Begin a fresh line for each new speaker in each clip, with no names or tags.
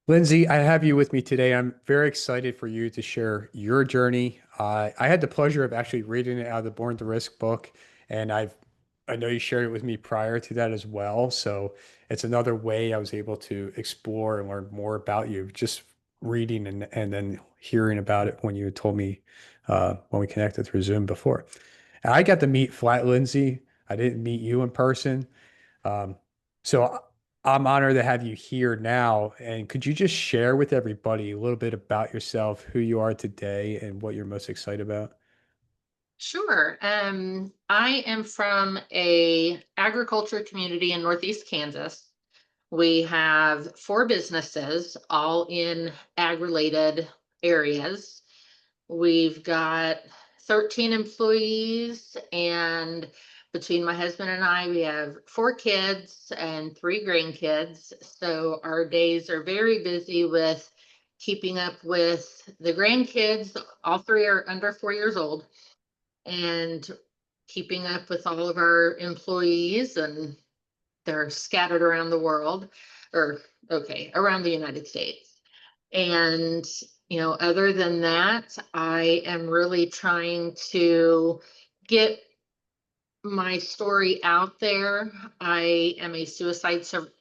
Lindsay, I have you with me today. I'm very excited for you to share your journey. I had the pleasure of actually reading it out of the Born to Risk book, and I know you shared it with me prior to that as well. So it's another way I was able to explore and learn more about you, just reading and then hearing about it when you told me when we connected through Zoom before. And I got to meet Flat Lindsay. I didn't meet you in person. Um, so I'm honored to have you here now. And could you just share with everybody a little bit about yourself, who you are today, and what you're most excited about?
Sure. I am from a agriculture community in Northeast Kansas. We have four businesses, all in ag-related areas. We've got 13 employees, and between my husband and I, we have four kids and three grandkids. So our days are very busy with keeping up with the grandkids. All three are under 4 years old, and keeping up with all of our employees, and they're scattered around the world, or okay, around the United States. And other than that, I am really trying to get my story out there. I am a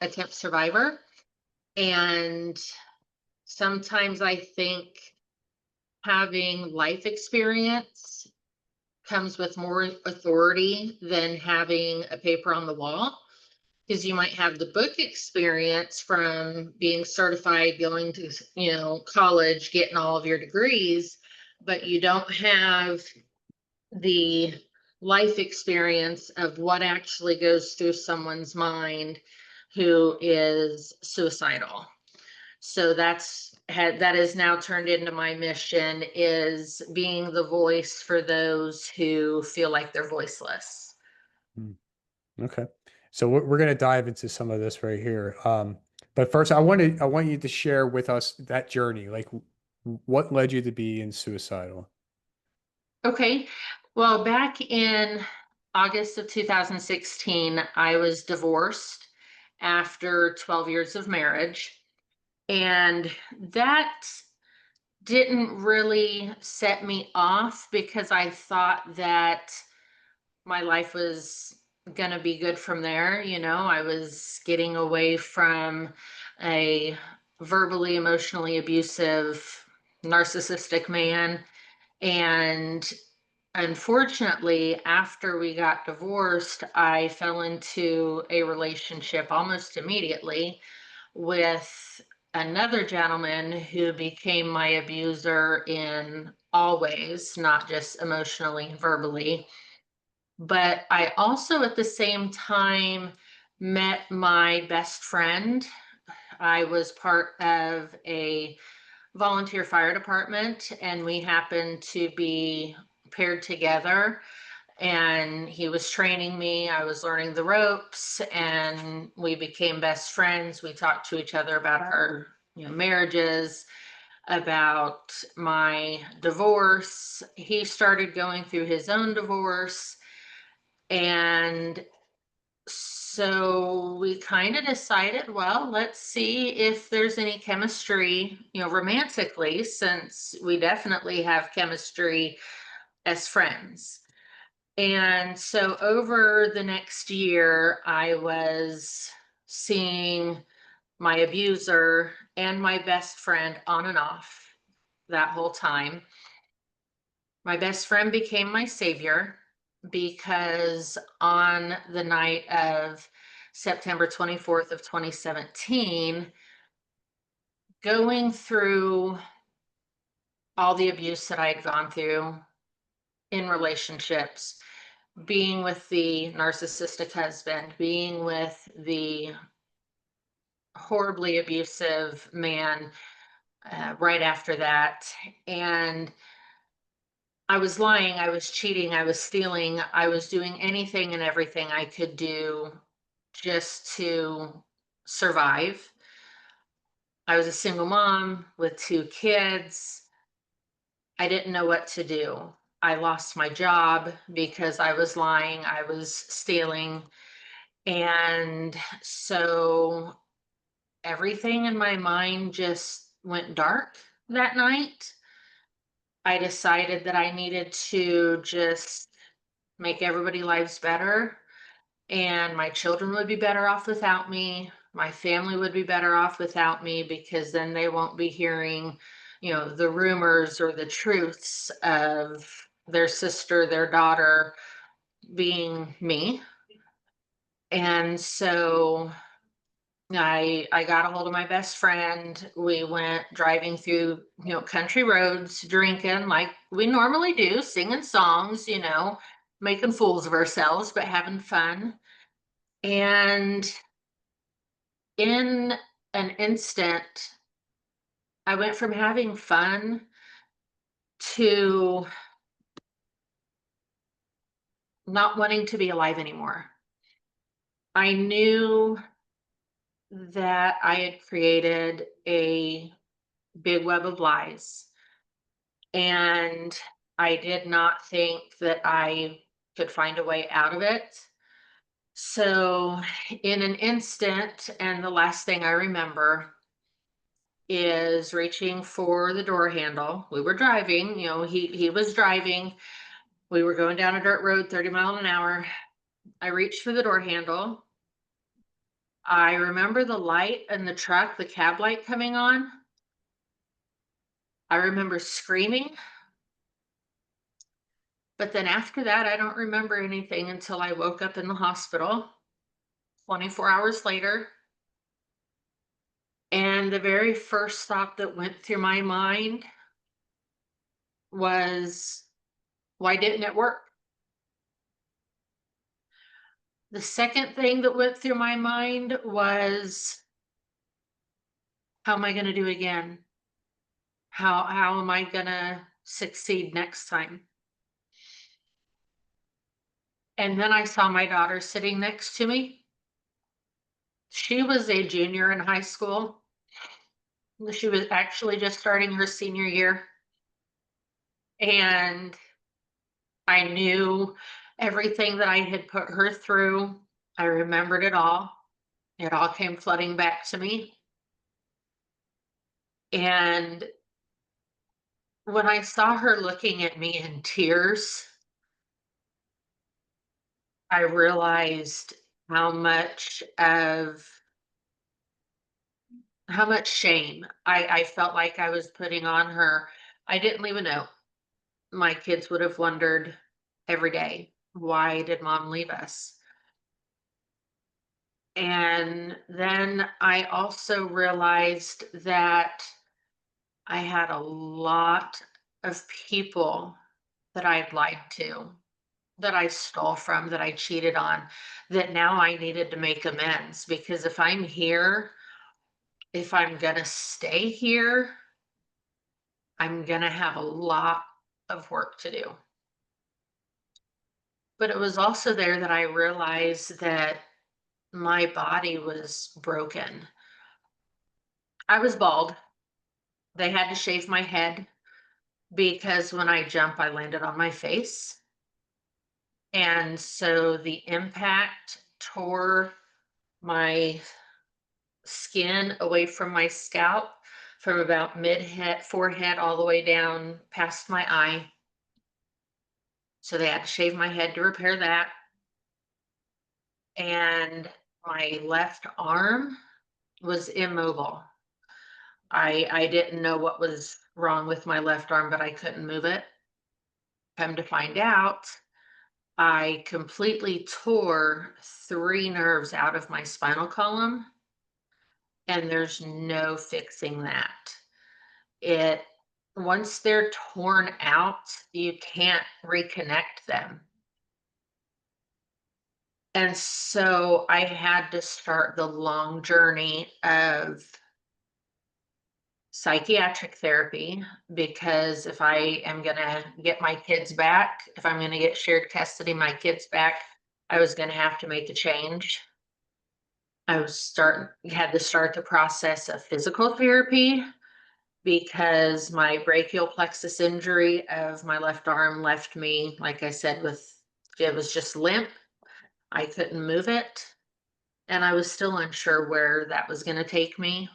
attempt survivor, and sometimes I think having life experience comes with more authority than having a paper on the wall, because you might have the book experience from being certified, going to college, getting all of your degrees, but you don't have the life experience of what actually goes through someone's mind who is suicidal. So that is now turned into my mission, is being the voice for those who feel like they're voiceless.
Hmm. Okay. So we're going to dive into some of this right here. But first, I want you to share with us that journey. Like, what led you to being suicidal?
Okay. Well, back in August of 2016, I was divorced after 12 years of marriage. And that didn't really set me off, because I thought that my life was going to be good from there. I was getting away from a verbally, emotionally abusive, narcissistic man. And unfortunately, after we got divorced, I fell into a relationship almost immediately with another gentleman who became my abuser in all ways, not just emotionally and verbally. But I also at the same time met my best friend. I was part of a volunteer fire department, and we happened to be paired together, and he was training me, I was learning the ropes, and we became best friends. We talked to each other about our marriages, about my divorce. He started going through his own divorce, and so we kind of decided, well, let's see if there's any chemistry, romantically, since we definitely have chemistry as friends. And so over the next year, I was seeing my abuser and my best friend on and off that whole time. My best friend became my savior, because on the night of September 24th of 2017, going through all the abuse that I had gone through in relationships, being with the narcissistic husband, being with the horribly abusive man right after that. And I was lying, I was cheating, I was stealing, I was doing anything and everything I could do just to survive. I was a single mom with two kids. I didn't know what to do. I lost my job because I was lying, I was stealing. And so everything in my mind just went dark that night. I decided that I needed to just make everybody lives better, and my children would be better off without me. My family would be better off without me because then they won't be hearing, the rumors or the truths of their sister, their daughter being me. And so I got a hold of my best friend. We went driving through, country roads, drinking like we normally do, singing songs, making fools of ourselves, but having fun. And in an instant, I went from having fun to not wanting to be alive anymore. I knew that I had created a big web of lies, and I did not think that I could find a way out of it. So, in an instant, and the last thing I remember is reaching for the door handle. We were driving, he was driving. We were going down a dirt road, 30 miles an hour. I reached for the door handle. I remember the light in the truck, the cab light coming on. I remember screaming. But then after that, I don't remember anything until I woke up in the hospital 24 hours later. And the very first thought that went through my mind was, why didn't it work? The second thing that went through my mind was, how am I going to do again? How am I going to succeed next time? And then I saw my daughter sitting next to me. She was a junior in high school. She was actually just starting her senior year. And I knew everything that I had put her through. I remembered it all. It all came flooding back to me. And when I saw her looking at me in tears, I realized how much of how much shame I felt like I was putting on her. I didn't leave a note. My kids would have wondered every day, why did mom leave us? And then I also realized that I had a lot of people that I'd lied to, that I stole from, that I cheated on, that now I needed to make amends because if I'm here, if I'm going to stay here, I'm going to have a lot of work to do. But it was also there that I realized that my body was broken. I was bald. They had to shave my head because when I jump, I landed on my face. And so the impact tore my skin away from my scalp from about mid head, forehead, all the way down past my eye. So they had to shave my head to repair that. And my left arm was immobile. I didn't know what was wrong with my left arm, but I couldn't move it. Come to find out, I completely tore 3 nerves out of my spinal column, and there's no fixing that. It Once they're torn out, you can't reconnect them. And so I had to start the long journey of psychiatric therapy because if I am going to get my kids back, if I'm going to get shared custody, my kids back, I was going to have to make a change. Had to start the process of physical therapy because my brachial plexus injury of my left arm left me, like I said, it was just limp. I couldn't move it. and I was still unsure where that was going to take me.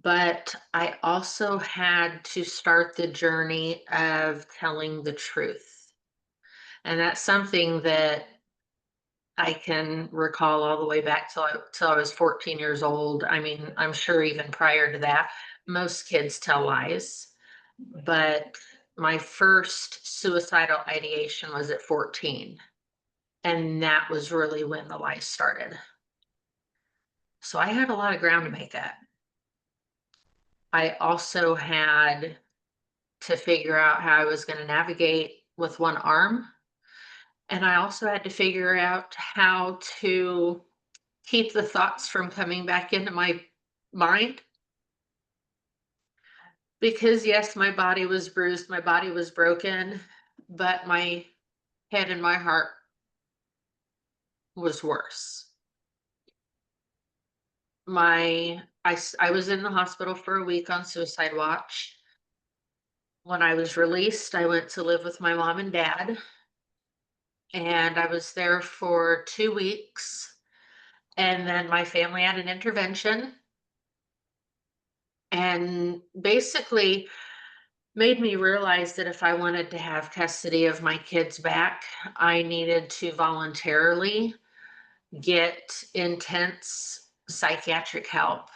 But I also had to start the journey of telling the truth. And that's something that I can recall all the way back till I was 14 years old. I mean, I'm sure even prior to that, most kids tell lies. But my first suicidal ideation was at 14. And that was really when the lies started. So I had a lot of ground to make up. I also had to figure out how I was going to navigate with one arm. And I also had to figure out how to keep the thoughts from coming back into my mind. Because, yes, my body was bruised, my body was broken, but my head and my heart was worse. I was in the hospital for a week on suicide watch. When I was released, I went to live with my mom and dad, and I was there for 2 weeks. And then my family had an intervention and basically made me realize that if I wanted to have custody of my kids back, I needed to voluntarily get intense psychiatric help,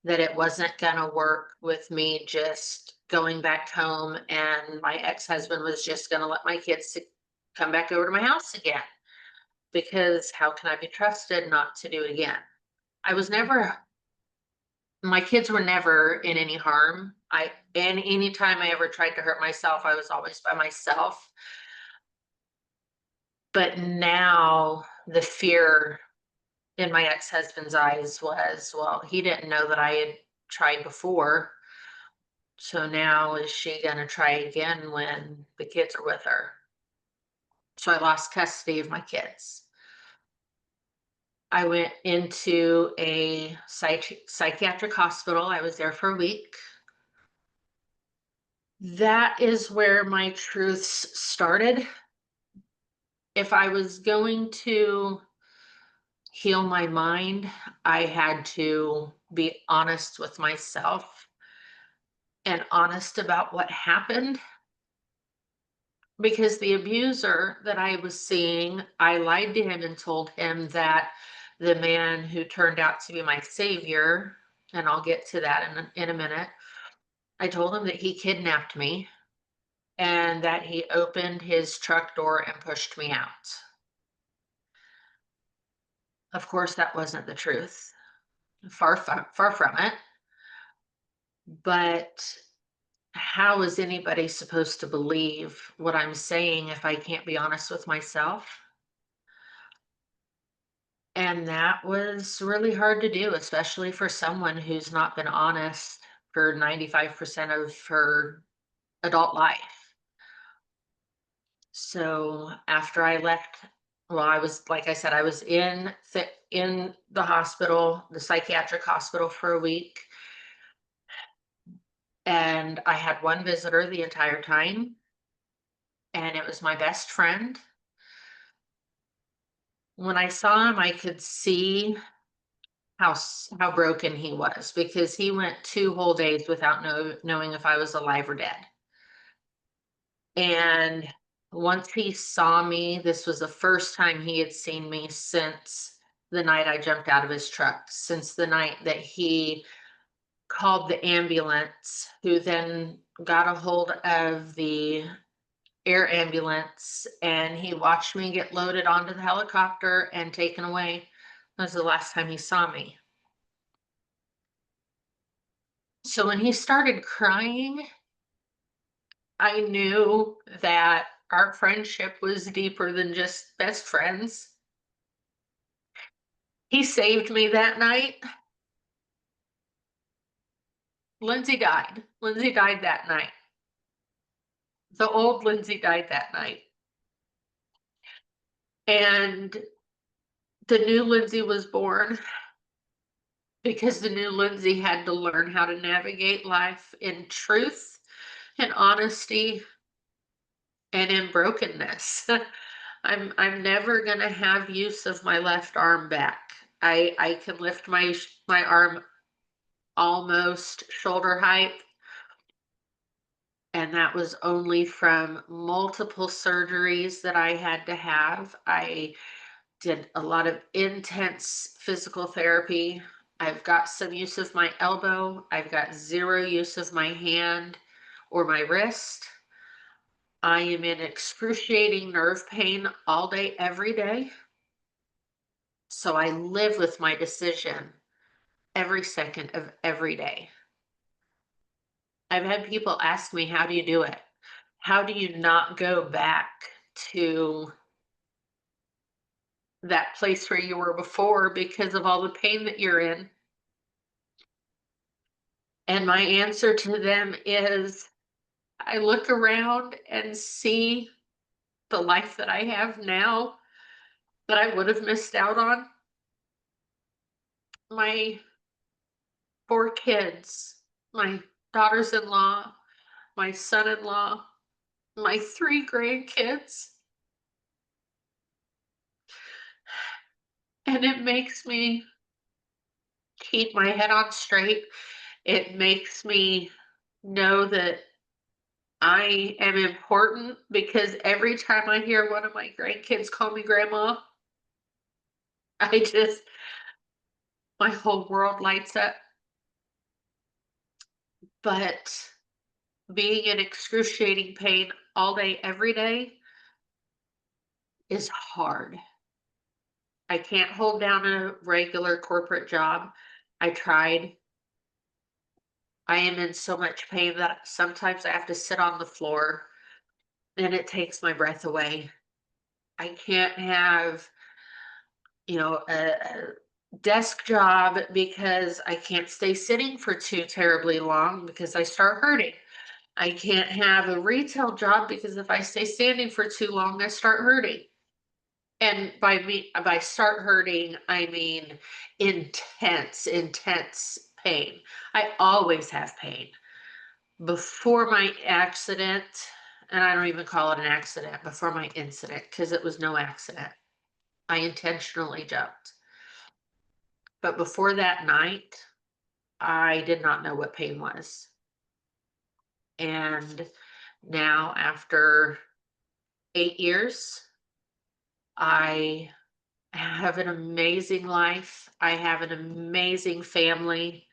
that it wasn't going to work with me just going back home and my ex-husband was just going to let my kids come back over to my house again, because how can I be trusted not to do it again? I was never My kids were never in any harm. And anytime I ever tried to hurt myself, I was always by myself. But now the fear in my ex-husband's eyes was, well, he didn't know that I had tried before. So now is she going to try again when the kids are with her? So I lost custody of my kids. I went into a psychiatric hospital. I was there for a week. That is where my truths started. If I was going to heal my mind, I had to be honest with myself and honest about what happened, because the abuser that I was seeing, I lied to him and told him that the man who turned out to be my savior, and I'll get to that in a minute, I told him that he kidnapped me and that he opened his truck door and pushed me out. Of course, that wasn't the truth. Far from it. But how is anybody supposed to believe what I'm saying if I can't be honest with myself? And that was really hard to do, especially for someone who's not been honest for 95% of her adult life. So after I left, well, I was, like I said, I was in the hospital, the psychiatric hospital, for a week. And I had one visitor the entire time, and it was my best friend. When I saw him, I could see how broken he was, because he went 2 whole days without knowing if I was alive or dead. And once he saw me, this was the first time he had seen me since the night I jumped out of his truck, since the night that he called the ambulance, who then got a hold of the air ambulance, and he watched me get loaded onto the helicopter and taken away. That was the last time he saw me. So when he started crying, I knew that our friendship was deeper than just best friends. He saved me that night. Lindsay died. Lindsay died that night. The old Lindsay died that night. And the new Lindsay was born, because the new Lindsay had to learn how to navigate life in truth and honesty and in brokenness. I'm never gonna have use of my left arm back. I can lift my arm almost shoulder height, and that was only from multiple surgeries that I had to have. I did a lot of intense physical therapy. I've got some use of my elbow. I've got zero use of my hand or my wrist. I am in excruciating nerve pain all day, every day. So I live with my decision every second of every day. I've had people ask me, how do you do it? How do you not go back to that place where you were before because of all the pain that you're in? And my answer to them is I look around and see the life that I have now that I would have missed out on. My 4 kids, my daughters in law, my son in law, my 3 grandkids. And it makes me keep my head on straight. It makes me know that I am important because every time I hear one of my grandkids call me grandma, I just, my whole world lights up. But being in excruciating pain all day, every day is hard. I can't hold down a regular corporate job. I tried. I am in so much pain that sometimes I have to sit on the floor and it takes my breath away. I can't have, a desk job because I can't stay sitting for too terribly long because I start hurting. I can't have a retail job because if I stay standing for too long, I start hurting. And by start hurting, I mean intense, intense pain. I always have pain. Before my accident, and I don't even call it an accident, before my incident, because it was no accident. I intentionally jumped. But before that night, I did not know what pain was. And now, after 8 years, I have an amazing life. I have an amazing family.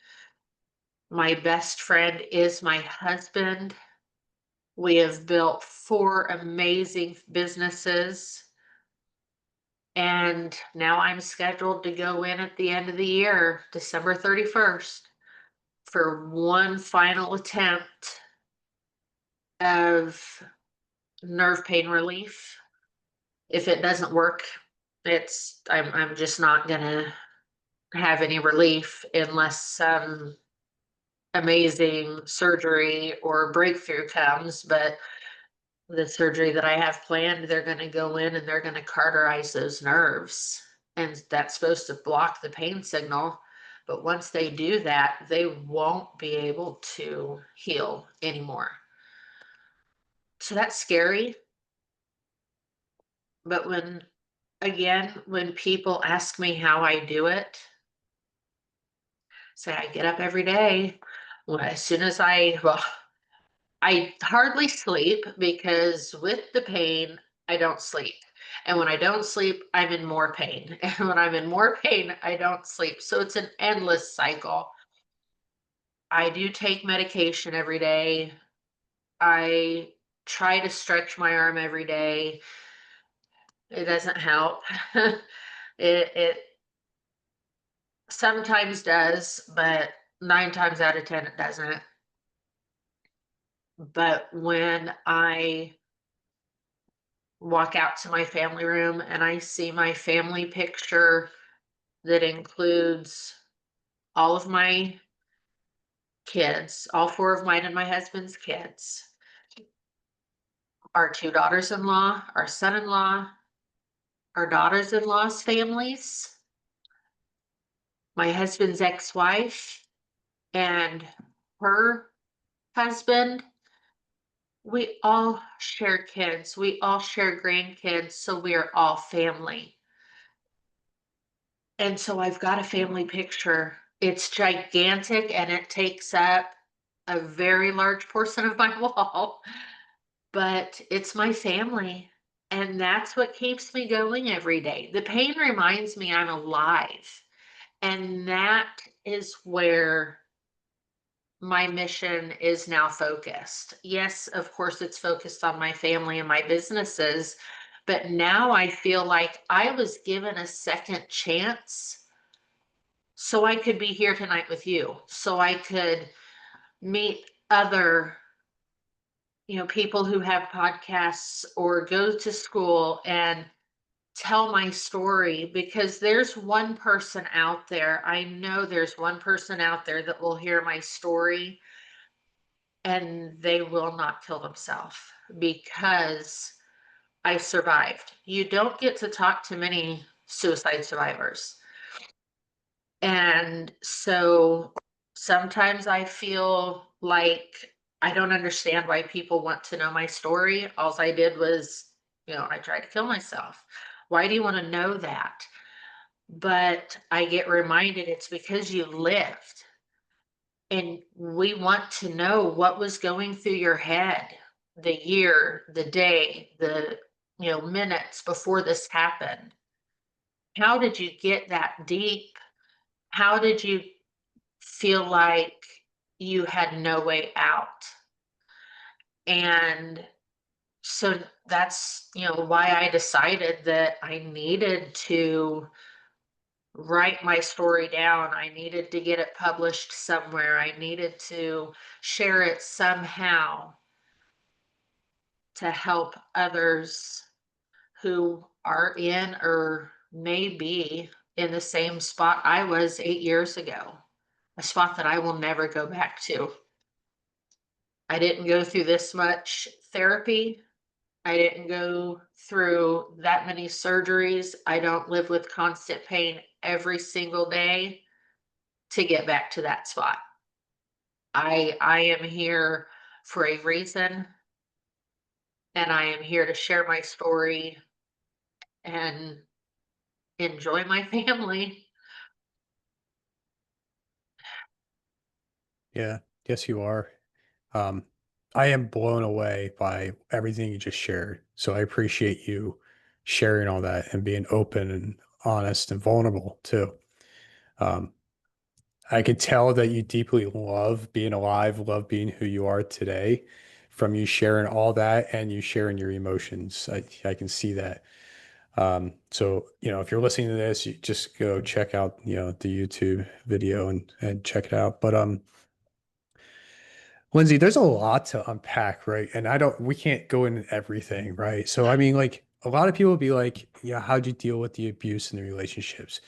My best friend is my husband. We have built 4 amazing businesses. And now I'm scheduled to go in at the end of the year, December 31st, for one final attempt of nerve pain relief. If it doesn't work, I'm just not gonna have any relief unless some amazing surgery or breakthrough comes. But the surgery that I have planned, they're gonna go in and they're gonna cauterize those nerves, and that's supposed to block the pain signal. But once they do that, they won't be able to heal anymore. So that's scary. But when people ask me how I do it, say I get up every day. Well, as soon as I hardly sleep because with the pain, I don't sleep. And when I don't sleep, I'm in more pain. And when I'm in more pain, I don't sleep. So it's an endless cycle. I do take medication every day. I try to stretch my arm every day. It doesn't help. It sometimes does, but 9 times out of 10 it doesn't. But when I walk out to my family room and I see my family picture that includes all of my kids, all 4 of mine and my husband's kids, our 2 daughters-in-law, our son-in-law, our daughters-in-law's families, my husband's ex-wife and her husband, We all share kids, we all share grandkids, so we are all family. And so I've got a family picture. It's gigantic and it takes up a very large portion of my wall, but it's my family. And that's what keeps me going every day. The pain reminds me I'm alive. And that is where my mission is now focused. Yes, of course, it's focused on my family and my businesses, but now I feel like I was given a second chance so I could be here tonight with you, so I could meet other, people who have podcasts or go to school and tell my story, because there's one person out there. I know there's one person out there that will hear my story and they will not kill themselves because I survived. You don't get to talk to many suicide survivors. And so sometimes I feel like I don't understand why people want to know my story. All I did was, I tried to kill myself. Why do you want to know that? But I get reminded it's because you lived. And we want to know what was going through your head, the year, the day, the minutes before this happened. How did you get that deep? How did you feel like you had no way out? And so that's, why I decided that I needed to write my story down. I needed to get it published somewhere. I needed to share it somehow to help others who are in or may be in the same spot I was 8 years ago, a spot that I will never go back to. I didn't go through this much therapy. I didn't go through that many surgeries. I don't live with constant pain every single day to get back to that spot. I am here for a reason, and I am here to share my story and enjoy my family.
Yeah, yes, you are. Um, I am blown away by everything you just shared. So I appreciate you sharing all that and being open and honest and vulnerable too. Um, I could tell that you deeply love being alive, love being who you are today from you sharing all that and you sharing your emotions. I can see that. So, if you're listening to this, you just go check out, the YouTube video and check it out. But Lindsay, there's a lot to unpack, right? And we can't go into everything, right? So, I mean, like a lot of people would be like, yeah, how'd you deal with the abuse in the relationships?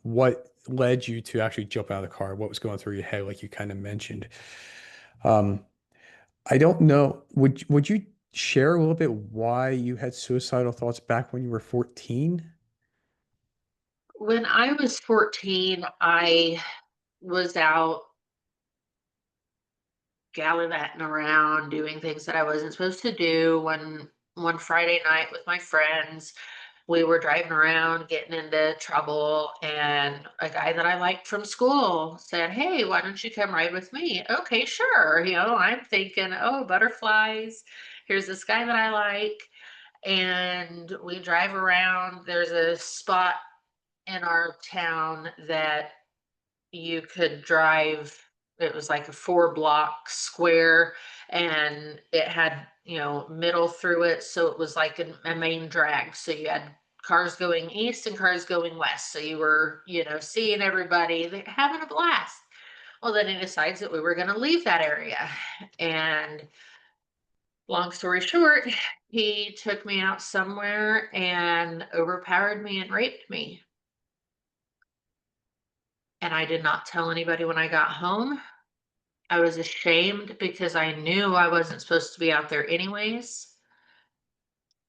What led you to actually jump out of the car? What was going through your head, like you kind of mentioned? Um, I don't know. Would you share a little bit why you had suicidal thoughts back when you were 14?
When I was 14, I was out gallivanting around doing things that I wasn't supposed to do. One Friday night with my friends, we were driving around getting into trouble, and a guy that I liked from school said, "Hey, why don't you come ride with me?" Okay, sure. I'm thinking, "Oh, butterflies. Here's this guy that I like." And we drive around. There's a spot in our town that you could drive. It was like a 4 block square, and it had, middle through it. So it was like a main drag. So you had cars going east and cars going west. So you were, seeing everybody having a blast. Well, then he decides that we were going to leave that area. And long story short, he took me out somewhere and overpowered me and raped me. And I did not tell anybody when I got home. I was ashamed because I knew I wasn't supposed to be out there anyways.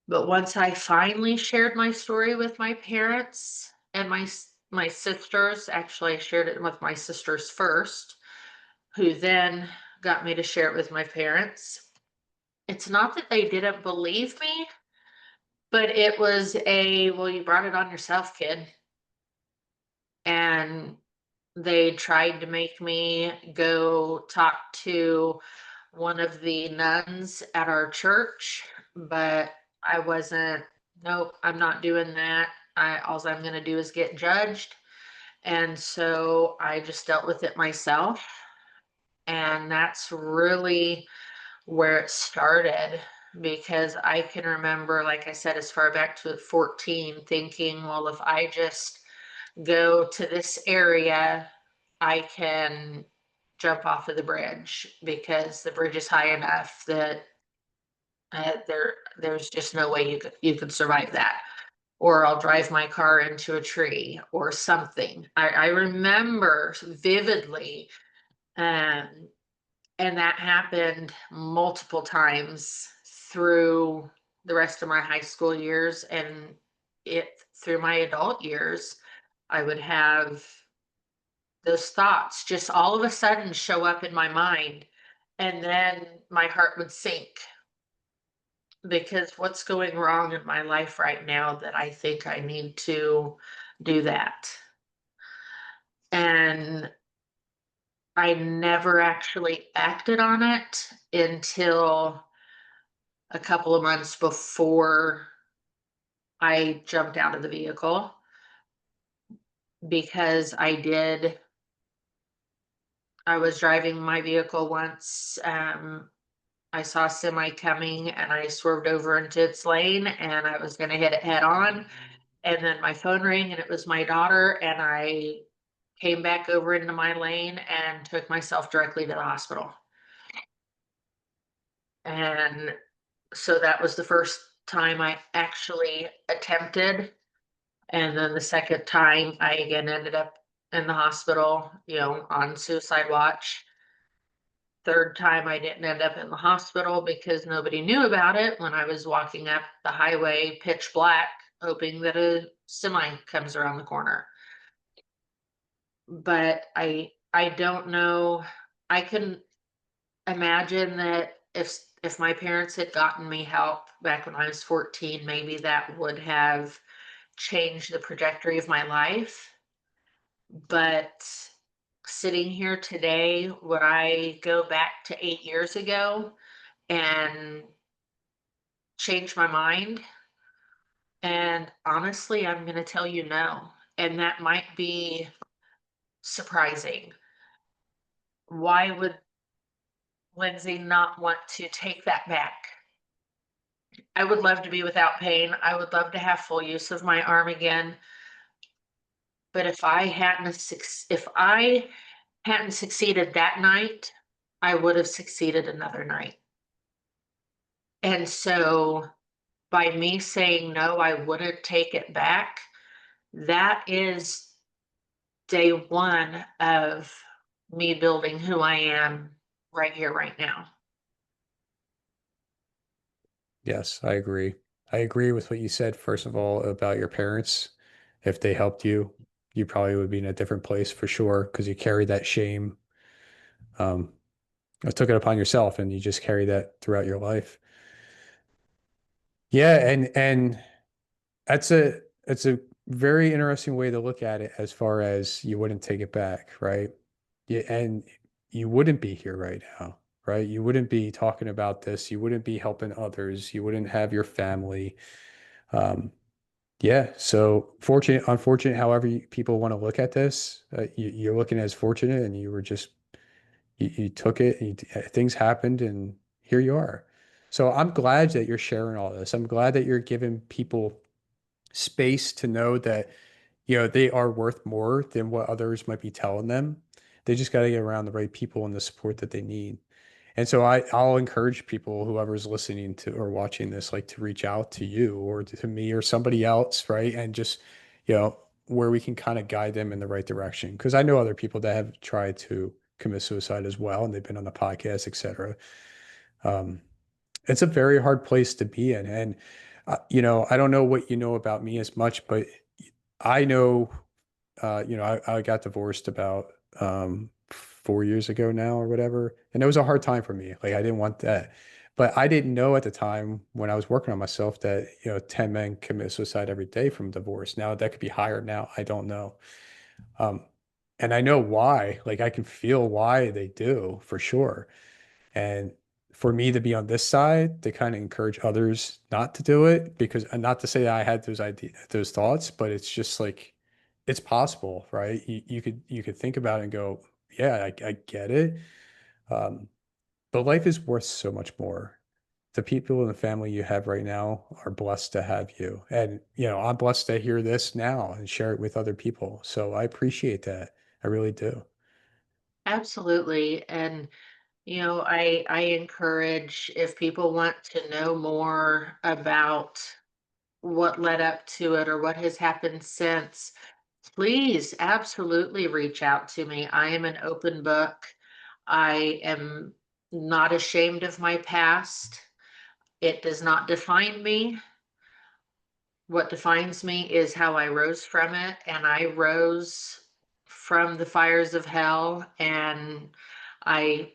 But once I finally shared my story with my parents and my sisters, actually I shared it with my sisters first, who then got me to share it with my parents. it's not that they didn't believe me, but it was well, you brought it on yourself, kid. And they tried to make me go talk to one of the nuns at our church, but I wasn't, nope, I'm not doing that. All I'm going to do is get judged. And so I just dealt with it myself. And that's really where it started, because I can remember, like I said, as far back to 14, thinking, well, if I just go to this area, I can jump off of the bridge because the bridge is high enough that there's just no way you could survive that. Or I'll drive my car into a tree or something. I remember vividly, um, and that happened multiple times through the rest of my high school years, and it through my adult years. I would have those thoughts just all of a sudden show up in my mind, and then my heart would sink, because what's going wrong in my life right now that I think I need to do that? And I never actually acted on it until a couple of months before I jumped out of the vehicle, because I was driving my vehicle once. I saw a semi coming and I swerved over into its lane and I was going to hit it head on. And then my phone rang and it was my daughter. And I came back over into my lane and took myself directly to the hospital. And so that was the first time I actually attempted. And then the second time I again ended up in the hospital, on suicide watch. Third time I didn't end up in the hospital because nobody knew about it when I was walking up the highway pitch black, hoping that a semi comes around the corner. But I don't know. I can imagine that if my parents had gotten me help back when I was 14, maybe that would have changed the trajectory of my life. But sitting here today, would I go back to 8 years ago and change my mind? And honestly, I'm going to tell you no. And that might be surprising. Why would Lindsay not want to take that back? I would love to be without pain. I would love to have full use of my arm again. But if I hadn't succeeded that night, I would have succeeded another night. And so by me saying no, I wouldn't take it back, that is day one of me building who I am right here, right now.
Yes, I agree. I agree with what you said, first of all, about your parents. If they helped you, you probably would be in a different place for sure because you carry that shame. Um, I took it upon yourself and you just carry that throughout your life. Yeah, and that's a very interesting way to look at it as far as you wouldn't take it back, right? Yeah, and you wouldn't be here right now, right? You wouldn't be talking about this. You wouldn't be helping others. You wouldn't have your family. Um, yeah, so fortunate, unfortunate, however people want to look at this, you're looking as fortunate, and you were just you took it. And things happened, and here you are. So I'm glad that you're sharing all this. I'm glad that you're giving people space to know that, they are worth more than what others might be telling them. They just got to get around the right people and the support that they need. And so I'll encourage people, whoever's listening to or watching this, like to reach out to you or to me or somebody else, right? And just, where we can kind of guide them in the right direction. Because I know other people that have tried to commit suicide as well, and they've been on the podcast, et cetera. Um, it's a very hard place to be in. And, I don't know what you know about me as much, but I know, I got divorced about 4 years ago now or whatever. And it was a hard time for me. Like I didn't want that. But I didn't know at the time when I was working on myself that, 10 men commit suicide every day from divorce. Now that could be higher now. I don't know. Um, and I know why. Like I can feel why they do for sure. And for me to be on this side, to kind of encourage others not to do it, because not to say that I had those thoughts, but it's just like it's possible, right? You could think about it and go, yeah, I get it. Um, but life is worth so much more. The people in the family you have right now are blessed to have you. And, I'm blessed to hear this now and share it with other people. So I appreciate that. I really do.
Absolutely. And I encourage, if people want to know more about what led up to it or what has happened since, please absolutely reach out to me. I am an open book. I am not ashamed of my past. It does not define me. What defines me is how I rose from it, and I rose from the fires of hell, and I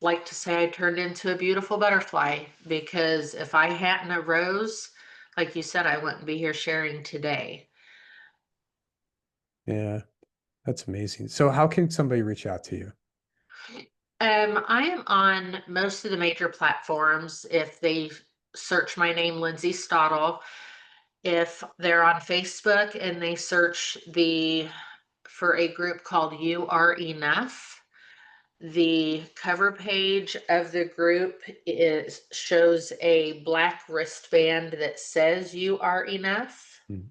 like to say I turned into a beautiful butterfly, because if I hadn't arose, like you said, I wouldn't be here sharing today.
Yeah, that's amazing. So how can somebody reach out to you?
I am on most of the major platforms. If they search my name, Lindsay Stadel, if they're on Facebook and they search for a group called You Are Enough, the cover page of the group shows a black wristband that says You Are Enough.
Mm.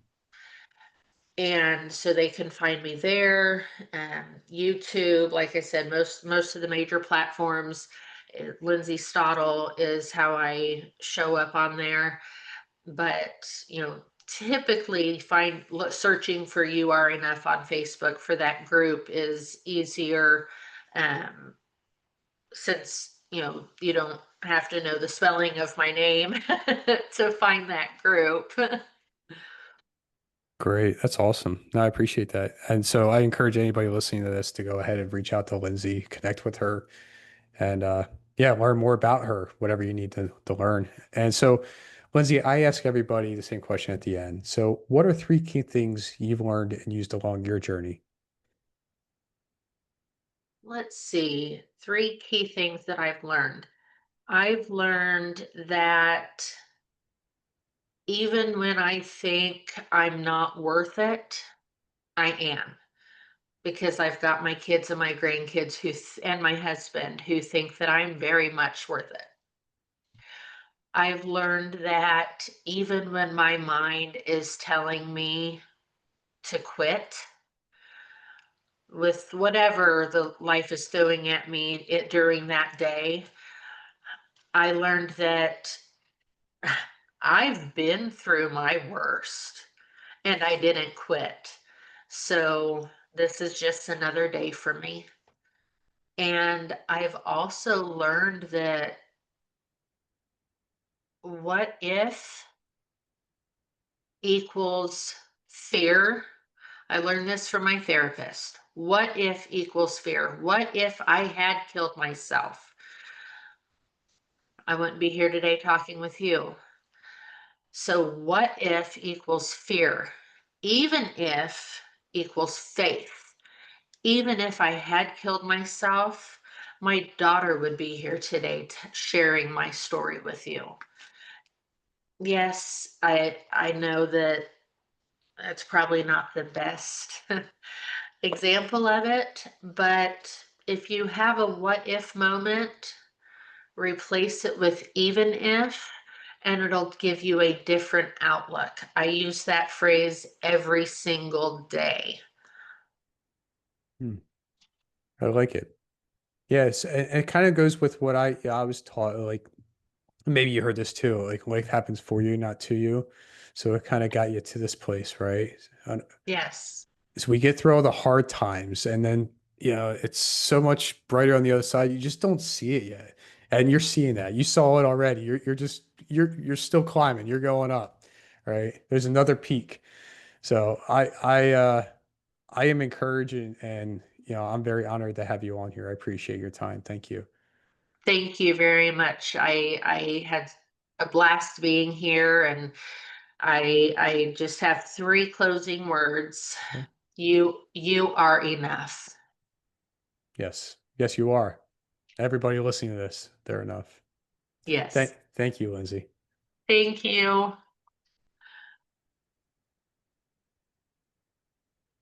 And so they can find me there. YouTube, like I said, most of the major platforms. Lindsay Stadel is how I show up on there. But typically searching for You Are Enough on Facebook for that group is easier, um, since you don't have to know the spelling of my name to find that group.
Great. That's awesome. No, I appreciate that. And so I encourage anybody listening to this to go ahead and reach out to Lindsay, connect with her, and yeah, learn more about her, whatever you need to learn. And so, Lindsay, I ask everybody the same question at the end. So, what are three key things you've learned and used along your journey?
Let's see, three key things that I've learned. I've learned that even when I think I'm not worth it, I am, because I've got my kids and my grandkids and my husband who think that I'm very much worth it. I've learned that even when my mind is telling me to quit with whatever the life is throwing at me during that day, I learned that I've been through my worst and I didn't quit. So this is just another day for me. And I've also learned that what if equals fear. I learned this from my therapist. What if equals fear? What if I had killed myself? I wouldn't be here today talking with you. So, what if equals fear? Even if equals faith. Even if I had killed myself, my daughter would be here today sharing my story with you. Yes, I know that that's probably not the best example of it, but if you have a what if moment, replace it with even if, and it'll give you a different outlook. I use that phrase every single day.
Hmm, I like it. Yes, and it kind of goes with what I was taught. Like maybe you heard this too. Like life happens for you, not to you. So it kind of got you to this place, right?
Yes.
So we get through all the hard times, and then it's so much brighter on the other side. You just don't see it yet, and you're seeing that. You saw it already. You're still climbing. You're going up, right? There's another peak. So I am encouraging, and I'm very honored to have you on here. I appreciate your time. Thank you.
Thank you very much. I had a blast being here, and I just have three closing words.
Yeah.
You are enough.
Yes. Yes, you are. Everybody listening to this, they're enough.
Yes.
Thank you, Lindsay.
Thank you.